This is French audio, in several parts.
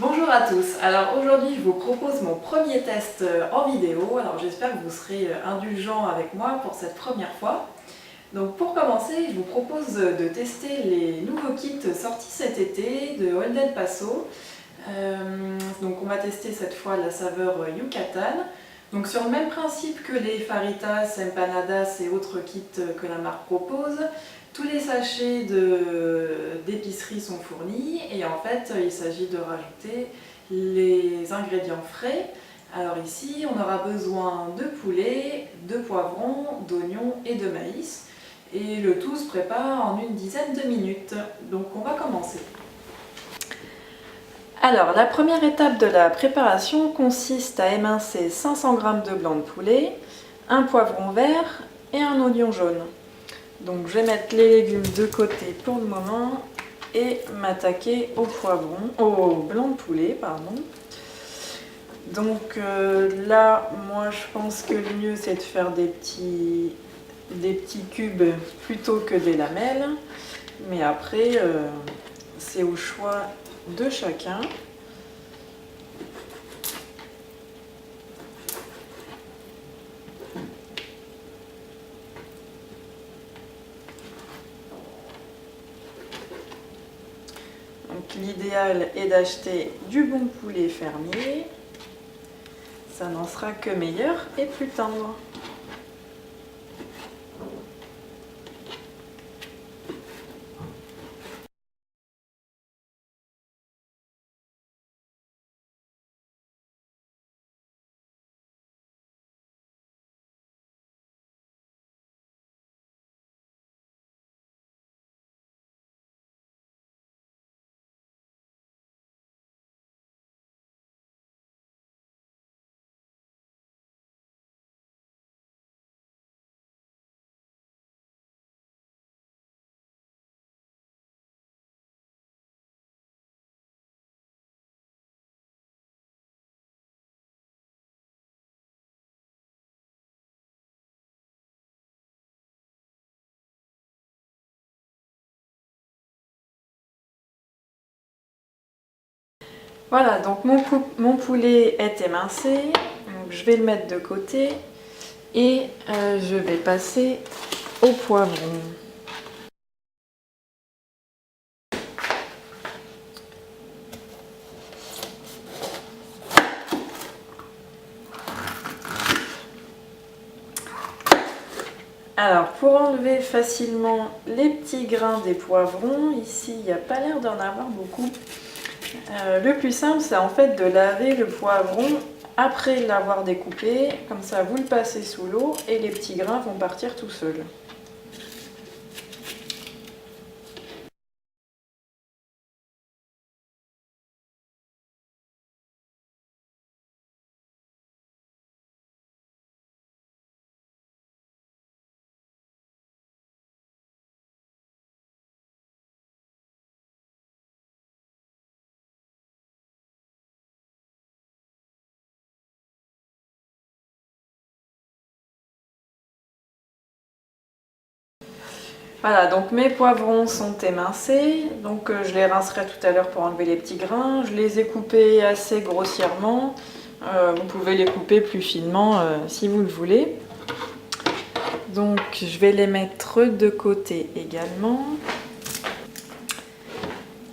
Bonjour à tous, alors aujourd'hui je vous propose mon premier test en vidéo, alors j'espère que vous serez indulgents avec moi pour cette première fois. Donc pour commencer, je vous propose de tester les nouveaux kits sortis cet été de Holden Paso. Donc on va tester cette fois la saveur Yucatan. Donc sur le même principe que les faritas, empanadas et autres kits que la marque propose, tous les sachets d'épicerie sont fournis et en fait il s'agit de rajouter les ingrédients frais. Alors ici on aura besoin de poulet, de poivrons, d'oignons et de maïs. Et le tout se prépare en une dizaine de minutes. Donc on va commencer. Alors la première étape de la préparation consiste à émincer 500 g de blanc de poulet, un poivron vert et un oignon jaune. Donc je vais mettre les légumes de côté pour le moment et m'attaquer au blanc de poulet, pardon. Donc là, moi je pense que le mieux c'est de faire des petits cubes plutôt que des lamelles. Mais après, c'est au choix de chacun. Donc l'idéal est d'acheter du bon poulet fermier. Ça n'en sera que meilleur et plus tendre. Voilà, donc mon poulet est émincé, donc je vais le mettre de côté et je vais passer au poivron. Alors pour enlever facilement les petits grains des poivrons, ici il n'y a pas l'air d'en avoir beaucoup. Le plus simple, c'est en fait de laver le poivron après l'avoir découpé, comme ça vous le passez sous l'eau et les petits grains vont partir tout seuls. Voilà, donc mes poivrons sont émincés, donc je les rincerai tout à l'heure pour enlever les petits grains. Je les ai coupés assez grossièrement, vous pouvez les couper plus finement si vous le voulez. Donc je vais les mettre de côté également.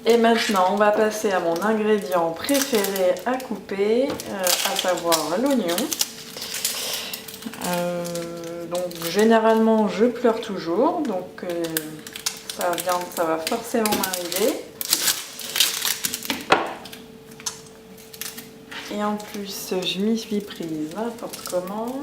Et maintenant on va passer à mon ingrédient préféré à couper, à savoir l'oignon. Donc généralement je pleure toujours, donc ça va forcément m'arriver. Et en plus je m'y suis prise n'importe comment.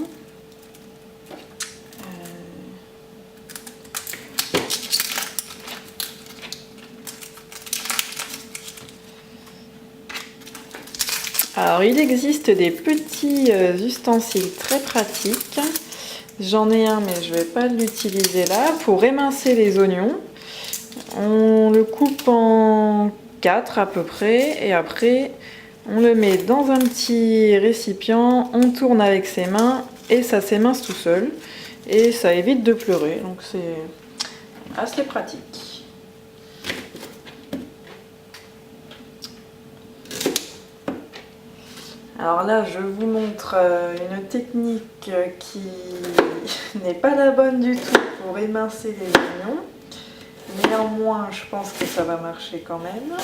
Alors il existe des petits ustensiles très pratiques. J'en ai un mais je ne vais pas l'utiliser là. Pour émincer les oignons, on le coupe en 4 à peu près et après on le met dans un petit récipient, on tourne avec ses mains et ça s'émince tout seul et ça évite de pleurer, donc c'est assez pratique. Alors là, je vous montre une technique qui n'est pas la bonne du tout pour émincer les oignons. Néanmoins, je pense que ça va marcher quand même.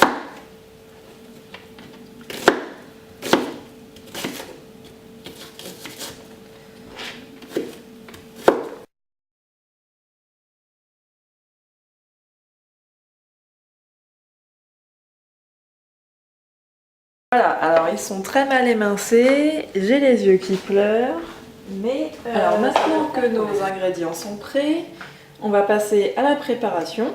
Voilà, alors ils sont très mal émincés, j'ai les yeux qui pleurent, mais alors maintenant que nos ingrédients sont prêts, on va passer à la préparation.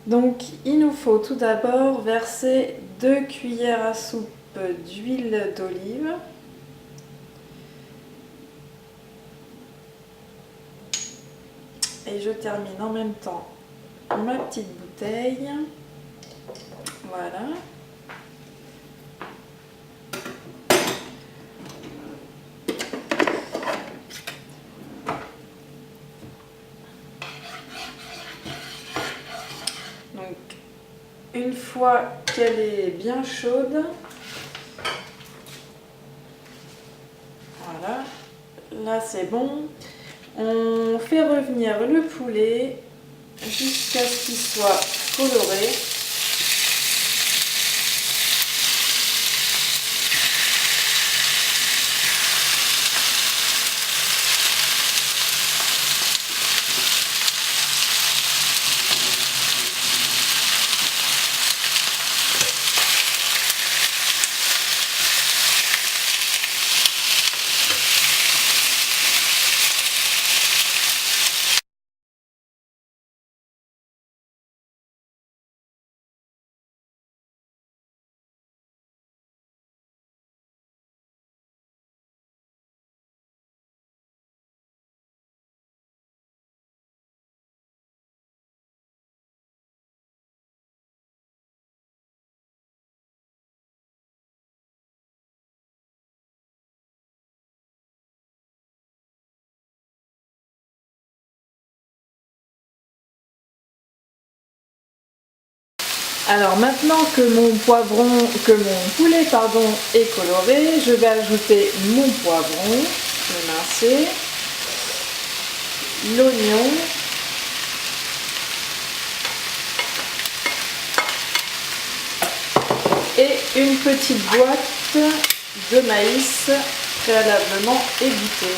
Donc il nous faut tout d'abord verser 2 cuillères à soupe d'huile d'olive. Et je termine en même temps ma petite bouteille. Voilà. Donc, une fois qu'elle est bien chaude, voilà, là c'est bon. On fait revenir le poulet jusqu'à ce qu'il soit coloré. Alors maintenant que mon poulet est coloré, je vais ajouter mon poivron émincé, l'oignon, et une petite boîte de maïs préalablement ébouté.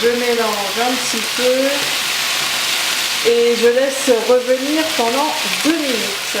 Je mélange un petit peu et je laisse revenir pendant 2 minutes.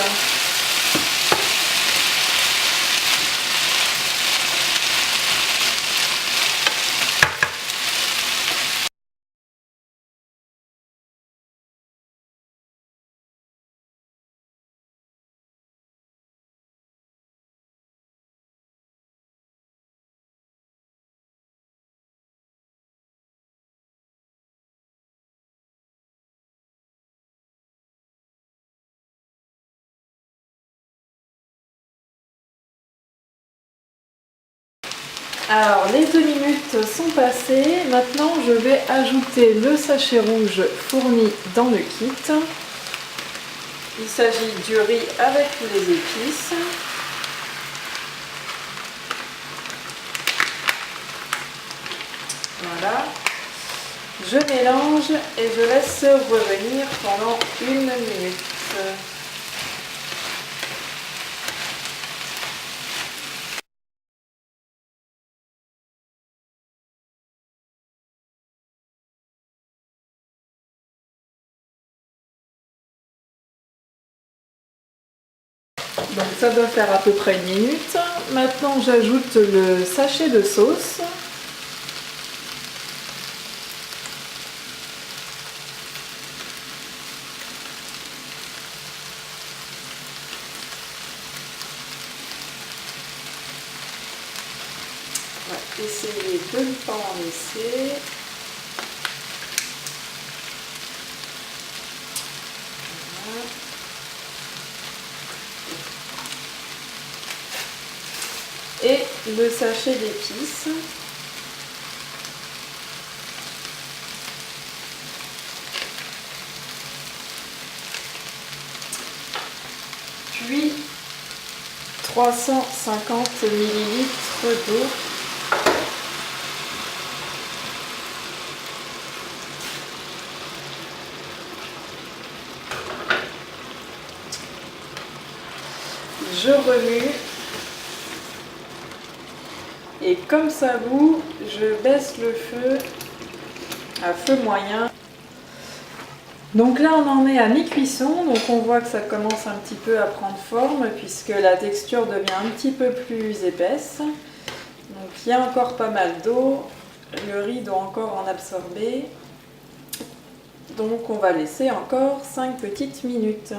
Alors les 2 minutes sont passées, maintenant je vais ajouter le sachet rouge fourni dans le kit. Il s'agit du riz avec tous les épices. Voilà. Je mélange et je laisse revenir pendant 1 minute. Donc ça doit faire à peu près 1 minute. Maintenant j'ajoute le sachet de sauce. On va essayer de ne pas en laisser. Voilà. Et le sachet d'épices. Puis 350 ml d'eau. Je remue. Et comme ça bout, je baisse le feu à feu moyen. Donc là on en est à mi-cuisson, donc on voit que ça commence un petit peu à prendre forme puisque la texture devient un petit peu plus épaisse. Donc il y a encore pas mal d'eau, le riz doit encore en absorber. Donc on va laisser encore 5 petites minutes.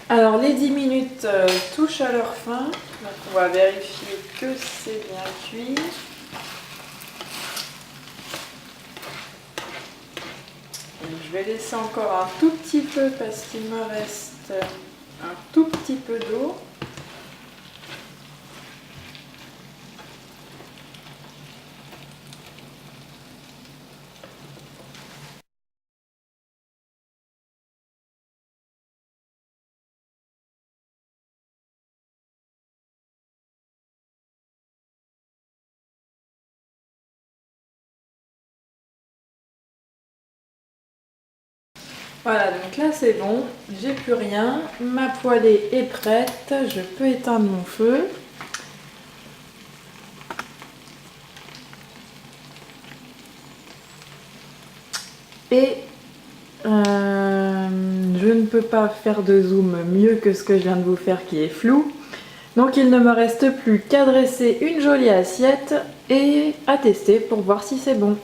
Alors les 10 minutes touchent à leur fin, donc on va vérifier que c'est bien cuit. Je vais laisser encore un tout petit peu parce qu'il me reste un tout petit peu d'eau. Voilà, donc là c'est bon, j'ai plus rien, ma poêlée est prête, je peux éteindre mon feu. Et je ne peux pas faire de zoom mieux que ce que je viens de vous faire qui est flou. Donc il ne me reste plus qu'à dresser une jolie assiette et à tester pour voir si c'est bon.